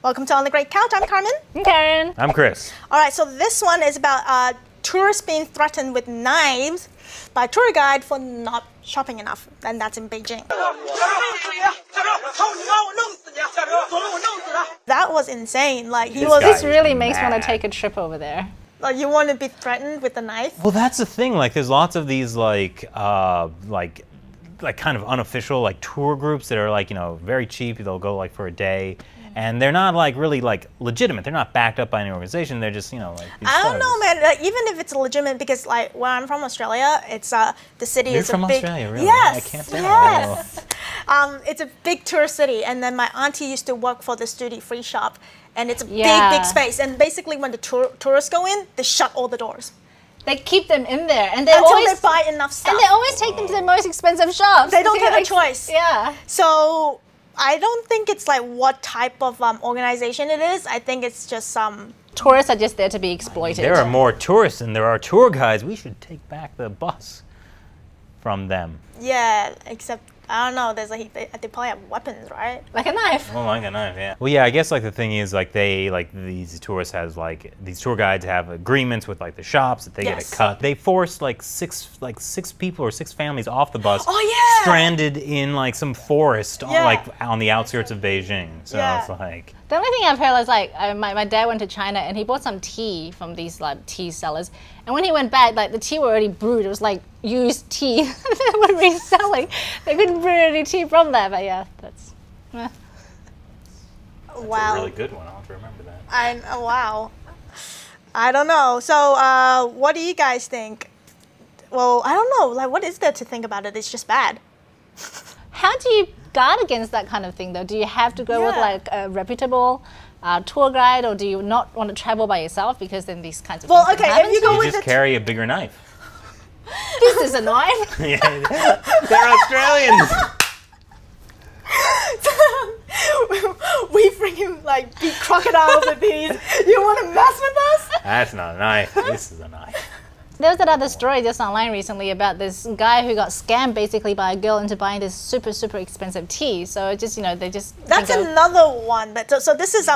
Welcome to On the Great Couch. I'm Carmen. I'm Karen. I'm Chris. All right, so this one is about tourists being threatened with knives by a tour guide for not shopping enough, and that's in Beijing. That was insane. Like This really makes me want to take a trip over there. You want to be threatened with a knife? Well, that's the thing. Like, there's lots of these like kind of unofficial like tour groups that are like, you know, very cheap. They'll go like for a day. And they're not like really like legitimate. They're not backed up by any organization. They're just, you know, like these I don't know, man. Like, even if it's legitimate, because like where I'm from, Australia, it's the city You're is from a big. Australia, really? Yes, I can't tell. yes. It's a big tourist city, and then my auntie used to work for this duty-free shop, and it's a big space. And basically, when the tourists go in, they shut all the doors. They keep them in there, and until they buy enough stuff. And they always take them to the most expensive shops. They don't get a choice. Yeah. So I don't think it's like what type of organization it is. I think it's just some tourists are just there to be exploited. There are more tourists than there are tour guides. We should take back the bus from them. Yeah, except I don't know. There's like they probably have weapons, right? Like a knife. Oh, like a knife, yeah. Well, yeah. I guess like the thing is like these tourists has like these tour guides have agreements with like the shops that they get a cut. They forced like six people or 6 families off the bus. Oh yeah. Stranded in like some forest, like on the outskirts of Beijing. So it's like. The only thing I've heard is like my dad went to China and he bought some tea from these like tea sellers, and when he went back, like the tea were already brewed. It was like used tea they were reselling. They couldn't brew any tea from that, but yeah, that's. Wow. That's a really good one. I'll have to remember that. Wow. I don't know. So what do you guys think? Well, I don't know. Like, what is there to think about it? It's just bad. How do you guard against that kind of thing, though? Do you have to go with like a reputable tour guide, or do you not want to travel by yourself because then these kinds of things can happen? If you go with just carry a bigger knife. This is a knife. Yeah, they're Australians. We freaking like beat crocodiles with these. You want to mess with us? That's not a knife. This is a knife. There was another story just online recently about this guy who got scammed basically by a girl into buying this super expensive tea. So just, you know, they just. That's another one. But so this is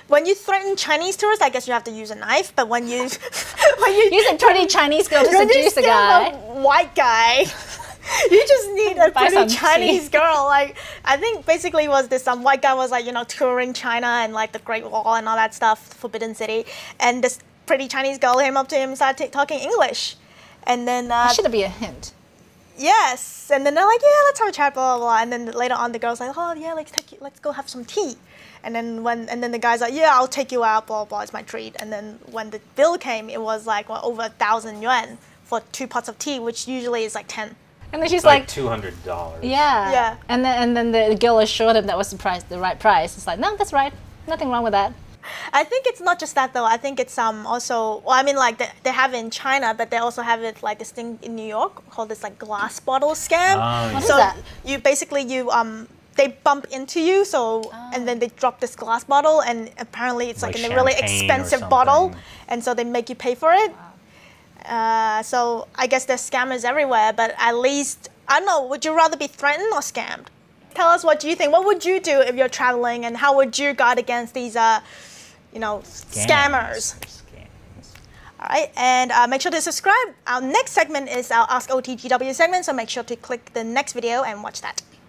when you threaten Chinese tourists, I guess you have to use a knife. But when you use a pretty Chinese girl to seduce a guy, white guy, you just need a pretty Chinese girl. Like, I think basically was this white guy was like, you know, touring China and like the Great Wall and all that stuff, Forbidden City, and this pretty Chinese girl came up to him and started talking English, and then that should be a hint. Yes, and then they're like, yeah, let's have a chat, blah blah blah, and then later on the girl's like, oh yeah, let's go have some tea, and then the guy's like, yeah, I'll take you out, blah blah, it's my treat, and then when the bill came, it was like over 1,000 yuan for 2 pots of tea, which usually is like 10. And then she's like $200. Yeah. And then the girl assured him that was the right price. It's like, no, that's right, nothing wrong with that. I think it's not just that though. I think it's also. Well, I mean, like they have it in China, but they also have it like this thing in New York called this like glass bottle scam. What is that? You basically they bump into you, and then they drop this glass bottle, and apparently it's like in a really expensive bottle, and so they make you pay for it. So I guess there's scammers everywhere, but at least I don't know. Would you rather be threatened or scammed? Tell us what you think. What would you do if you're traveling, and how would you guard against these, scammers? All right, and make sure to subscribe. Our next segment is our Ask OTGW segment, so make sure to click the next video and watch that.